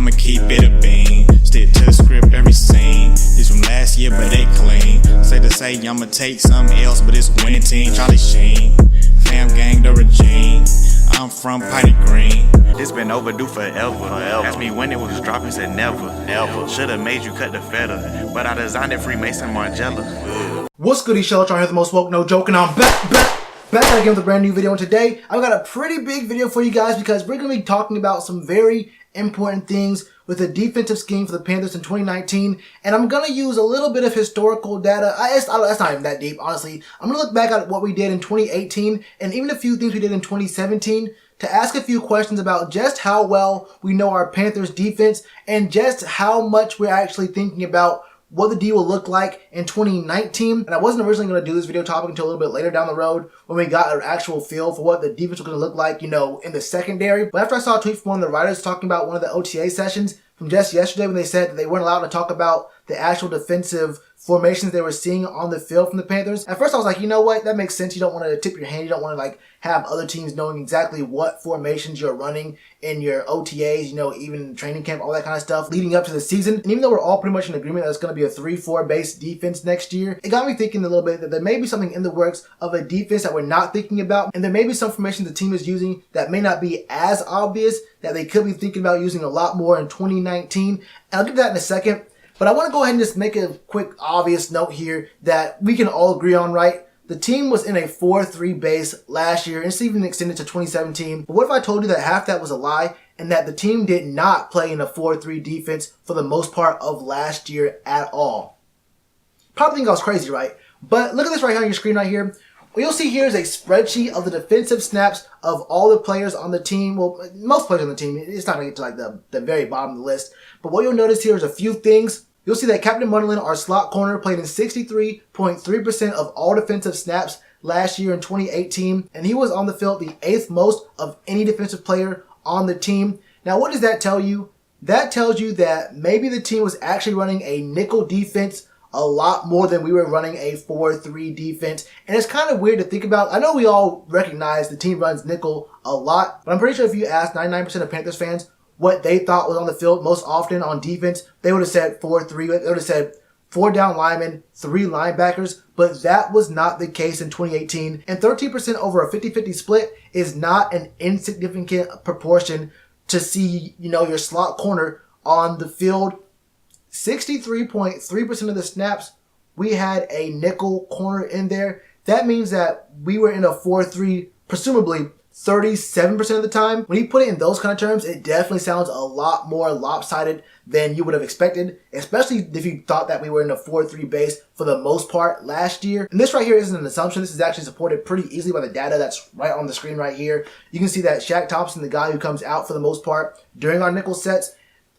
I'ma keep it a bean. Stick to the script, every scene. This from last year, but they clean. Say to say, I'ma take something else, but it's winning team. Charlie Sheen, fam gang, the regime. I'm from Piney Green. This been overdue forever. Asked me when it was dropping, said never. Should've made you cut the feather, but I designed it Freemason Margiela. What's good, Shellitronnn here, the most woke, no joking. I'm back again with a brand new video. And today, I've got a pretty big video for you guys because we're going to be talking about some very important things with the defensive scheme for the Panthers in 2019. And I'm going to use a little bit of historical data. That's not even that deep, honestly. I'm going to look back at what we did in 2018 and even a few things we did in 2017 to ask a few questions about just how well we know our Panthers defense and just how much we're actually thinking about what the D will look like in 2019. And I wasn't originally going to do this video topic until a little bit later down the road when we got an actual feel for what the defense was going to look like, you know, in the secondary. But after I saw a tweet from one of the writers talking about one of the OTA sessions from just yesterday when they said that they weren't allowed to talk about the actual defensive formations they were seeing on the field from the Panthers. At first I was like, you know what, that makes sense. You don't want to tip your hand. You don't want to like have other teams knowing exactly what formations you're running in your OTAs, you know, even training camp, all that kind of stuff leading up to the season. And even though we're all pretty much in agreement that it's going to be a 3-4 base defense next year, it got me thinking a little bit that there may be something in the works of a defense that we're not thinking about. And there may be some formations the team is using that may not be as obvious that they could be thinking about using a lot more in 2019. And I'll get to that in a second. But I want to go ahead and just make a quick obvious note here that we can all agree on, right? The team was in a 4-3 base last year and it's even extended to 2017. But what if I told you that half that was a lie and that the team did not play in a 4-3 defense for the most part of last year at all? Probably think I was crazy, right? But look at this right here on your screen right here. What you'll see here is a spreadsheet of the defensive snaps of all the players on the team. Well, most players on the team. It's not going to get to like the very bottom of the list. But what you'll notice here is a few things. You'll see that Captain Munderland, our slot corner, played in 63.3% of all defensive snaps last year in 2018. And he was on the field the 8th most of any defensive player on the team. Now, what does that tell you? That tells you that maybe the team was actually running a nickel defense a lot more than we were running a 4-3 defense. And it's kind of weird to think about. I know we all recognize the team runs nickel a lot, but I'm pretty sure if you ask 99% of Panthers fans what they thought was on the field most often on defense, they would have said 4-3. They would have said 4 down linemen, 3 linebackers, but that was not the case in 2018. And 13% over a 50-50 split is not an insignificant proportion to see, you know, your slot corner on the field. 63.3% of the snaps, we had a nickel corner in there. That means that we were in a 4-3, presumably 37% of the time. When you put it in those kind of terms, it definitely sounds a lot more lopsided than you would have expected, especially if you thought that we were in a 4-3 base for the most part last year. And this right here isn't an assumption. This is actually supported pretty easily by the data that's right on the screen right here. You can see that Shaq Thompson, the guy who comes out for the most part during our nickel sets,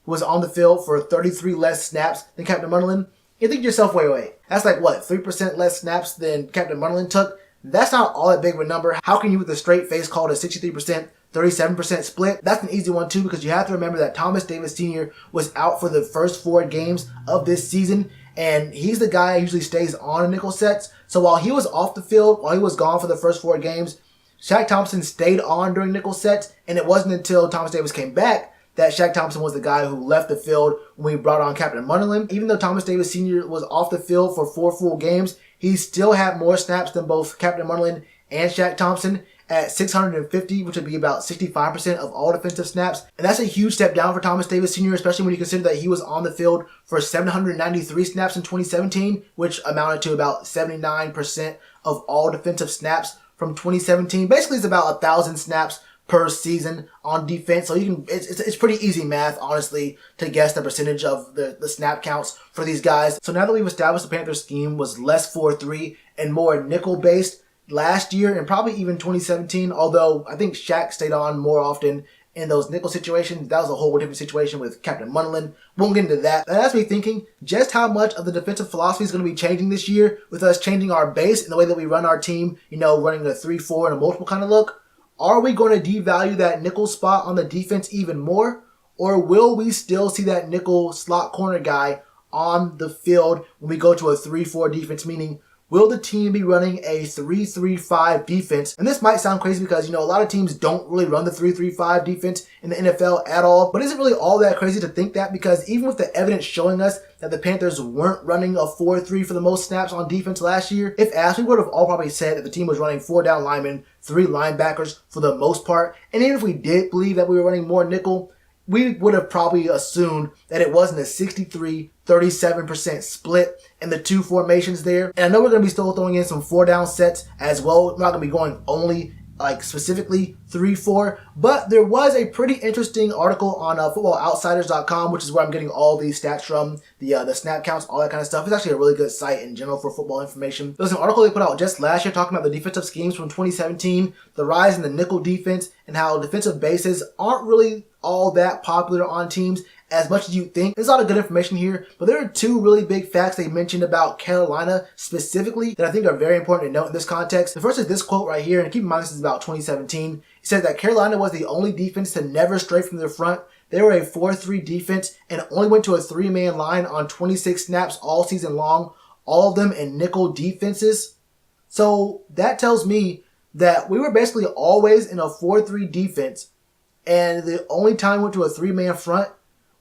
was on the field for 33 less snaps than Captain Munderland. You think to yourself, wait. That's like what, 3% less snaps than Captain Munderland took? That's not all that big of a number. How can you with a straight face call it a 63%, 37% split? That's an easy one too, because you have to remember that Thomas Davis Sr. was out for the first 4 games of this season, and he's the guy who usually stays on nickel sets. So while he was off the field, while he was gone for the first 4 games, Shaq Thompson stayed on during nickel sets, and it wasn't until Thomas Davis came back that Shaq Thompson was the guy who left the field when we brought on Captain Munderland. Even though Thomas Davis Sr. was off the field for 4 full games, he still had more snaps than both Captain Munderland and Shaq Thompson at 650, which would be about 65% of all defensive snaps. And that's a huge step down for Thomas Davis Sr., especially when you consider that he was on the field for 793 snaps in 2017, which amounted to about 79% of all defensive snaps from 2017. Basically, it's about 1,000 snaps per season on defense. So you can, it's pretty easy math, honestly, to guess the percentage of the snap counts for these guys. So now that we've established the Panthers scheme was less 4-3 and more nickel based last year and probably even 2017, although I think Shaq stayed on more often in those nickel situations. That was a whole different situation with Captain Munderland. Won't get into that. That has me thinking just how much of the defensive philosophy is going to be changing this year with us changing our base and the way that we run our team, you know, running a 3-4 and a multiple kind of look. Are we going to devalue that nickel spot on the defense even more? Or will we still see that nickel slot corner guy on the field when we go to a 3-4 defense, meaning will the team be running a 3-3-5 defense? And this might sound crazy because, a lot of teams don't really run the 3-3-5 defense in the NFL at all. But is it really all that crazy to think that? Because even with the evidence showing us that the Panthers weren't running a 4-3 for the most snaps on defense last year, if asked, we would have all probably said that the team was running 4 down linemen, 3 linebackers for the most part. And even if we did believe that we were running more nickel, we would have probably assumed that it wasn't a 63-37% split in the two formations there. And I know we're going to be still throwing in some 4 down sets as well. We're not going to be going only specifically 3-4, but there was a pretty interesting article on footballoutsiders.com, which is where I'm getting all these stats from, the snap counts, all that kind of stuff. It's actually a really good site in general for football information. There was an article they put out just last year talking about the defensive schemes from 2017, the rise in the nickel defense, and how defensive bases aren't really all that popular on teams as much as you think. There's a lot of good information here, but there are 2 really big facts they mentioned about Carolina specifically that I think are very important to note in this context. The first is this quote right here, and keep in mind this is about 2017. He said that Carolina was the only defense to never stray from their front. They were a 4-3 defense and only went to a 3-man line on 26 snaps all season long, all of them in nickel defenses. So that tells me that we were basically always in a 4-3 defense, and the only time we went to a 3-man front,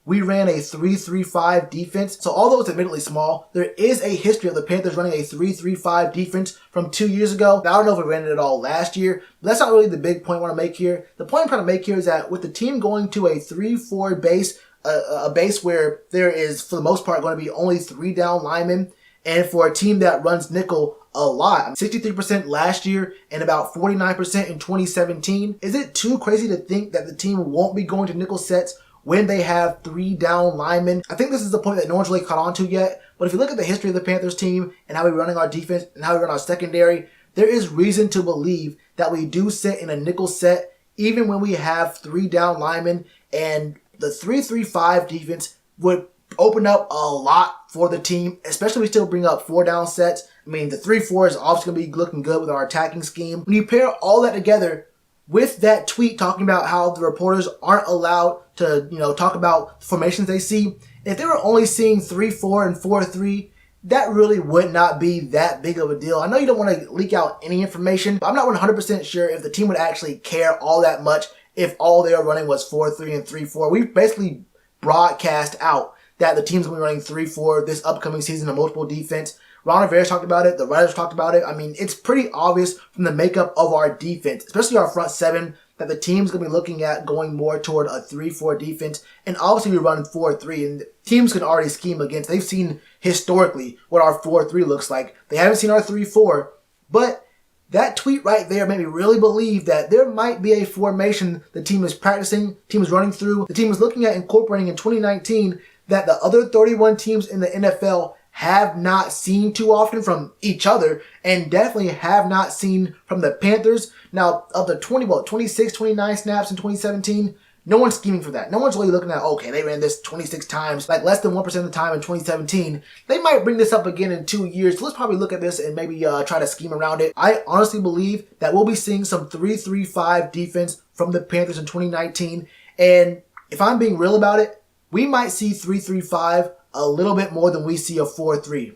we ran a 3-3-5 defense. So although it's admittedly small, there is a history of the Panthers running a 3-3-5 defense from 2 years ago. Now, I don't know if we ran it at all last year, but that's not really the big point I want to make here. The point I'm trying to make here is that with the team going to a 3-4 base, a base where there is, for the most part, going to be only 3 down linemen, and for a team that runs nickel a lot, 63% last year and about 49% in 2017, is it too crazy to think that the team won't be going to nickel sets when they have 3 down linemen? I think this is the point that no one's really caught on to yet, but if you look at the history of the Panthers team and how we're running our defense and how we run our secondary, there is reason to believe that we do sit in a nickel set even when we have 3 down linemen, and the 3-3-5 defense would open up a lot for the team, especially if we still bring up 4 down sets. I mean, the 3-4 is obviously going to be looking good with our attacking scheme. When you pair all that together with that tweet talking about how the reporters aren't allowed to, talk about formations they see, if they were only seeing 3-4 and 4-3, that really would not be that big of a deal. I know you don't want to leak out any information, but I'm not 100% sure if the team would actually care all that much if all they were running was 4-3 and 3-4. We basically broadcast out that the team's going to be running 3-4 this upcoming season of multiple defense. Ron Rivera's talked about it. The writers talked about it. I mean, it's pretty obvious from the makeup of our defense, especially our front 7, that the team's going to be looking at going more toward a 3-4 defense. And obviously we run 4-3, and teams can already scheme against. They've seen historically what our 4-3 looks like. They haven't seen our 3-4, but that tweet right there made me really believe that there might be a formation the team is practicing, team is running through, the team is looking at incorporating in 2019 that the other 31 teams in the NFL have not seen too often from each other, and definitely have not seen from the Panthers. Now, of the 26, 29 snaps in 2017, no one's scheming for that. No one's really looking at, okay, they ran this 26 times, like less than 1% of the time in 2017. They might bring this up again in 2 years, so let's probably look at this and maybe try to scheme around it. I honestly believe that we'll be seeing some 3-3-5 defense from the Panthers in 2019, and if I'm being real about it, we might see 3-3-5 a little bit more than we see a 4-3.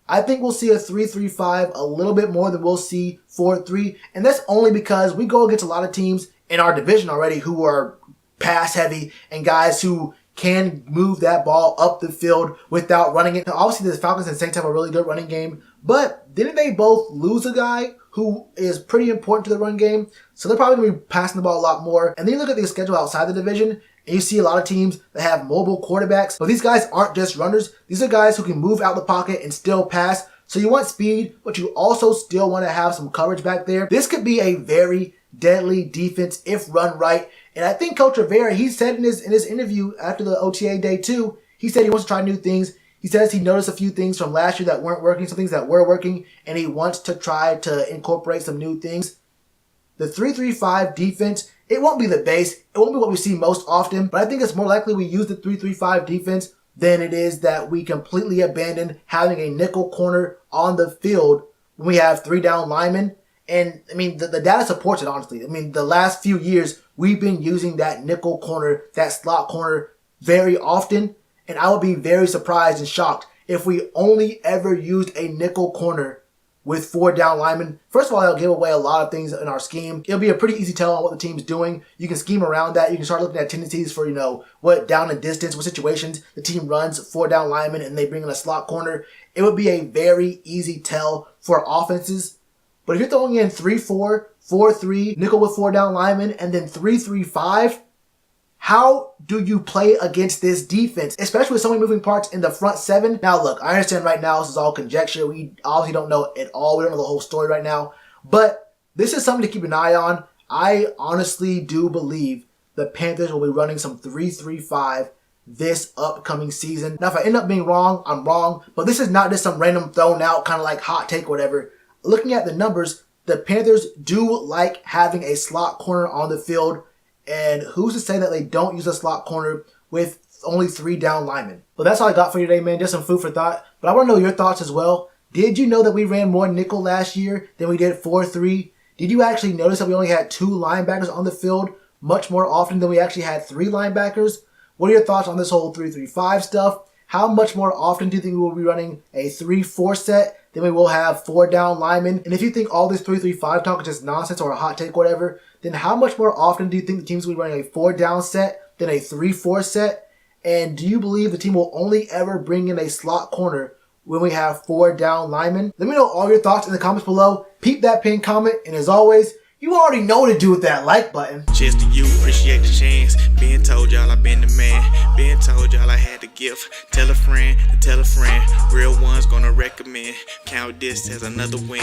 I think we'll see a 3-3-5 a little bit more than we'll see 4-3, and that's only because we go against a lot of teams in our division already who are pass heavy and guys who can move that ball up the field without running it. Now, obviously, the Falcons and Saints have a really good running game, but didn't they both lose a guy who is pretty important to the run game? So they're probably going to be passing the ball a lot more. And then you look at the schedule outside the division, and you see a lot of teams that have mobile quarterbacks. But these guys aren't just runners. These are guys who can move out the pocket and still pass. So you want speed, but you also still want to have some coverage back there. This could be a very deadly defense if run right. And I think Coach Rivera, he said in his interview after the OTA day 2, he said he wants to try new things. He says he noticed a few things from last year that weren't working, some things that were working, and he wants to try to incorporate some new things. The 3-3-5 defense, it won't be the base. It won't be what we see most often, but I think it's more likely we use the 3-3-5 defense than it is that we completely abandon having a nickel corner on the field when we have 3 down linemen. And, I mean, the data supports it, honestly. I mean, the last few years, we've been using that nickel corner, that slot corner very often. And I would be very surprised and shocked if we only ever used a nickel corner with 4 down linemen. First of all, that'll give away a lot of things in our scheme. It'll be a pretty easy tell on what the team's doing. You can scheme around that. You can start looking at tendencies for, what down and distance, what situations the team runs 4 down linemen and they bring in a slot corner. It would be a very easy tell for offenses. But if you're throwing in 3-4, 4-3, nickel with 4 down linemen, and then 3-3-5, how do you play against this defense, especially with so many moving parts in the front 7? Now, look, I understand right now this is all conjecture. We obviously don't know at all. We don't know the whole story right now. But this is something to keep an eye on. I honestly do believe the Panthers will be running some 3-3-5 this upcoming season. Now, if I end up being wrong, I'm wrong. But this is not just some random thrown out kind of like hot take or whatever. Looking at the numbers, the Panthers do like having a slot corner on the field. And who's to say that they don't use a slot corner with only 3 down linemen? But that's all I got for you today, man. Just some food for thought. But I want to know your thoughts as well. Did you know that we ran more nickel last year than we did 4-3? Did you actually notice that we only had 2 linebackers on the field much more often than we actually had 3 linebackers? What are your thoughts on this whole 3-3-5 stuff? How much more often do you think we will be running a 3-4 set than we will have 4 down linemen? And if you think all this 3-3-5 talk is just nonsense or a hot take, whatever, then how much more often do you think the teams will be running a 4 down set than a 3-4 set? And do you believe the team will only ever bring in a slot corner when we have 4 down linemen? Let me know all your thoughts in the comments below. Peep that pinned comment. And as always, you already know what to do with that like button. Cheers to you, appreciate the chance. Been told y'all I been the man. Been told y'all I had the gift. Tell a friend to tell a friend. Real ones gonna recommend. Count this as another win.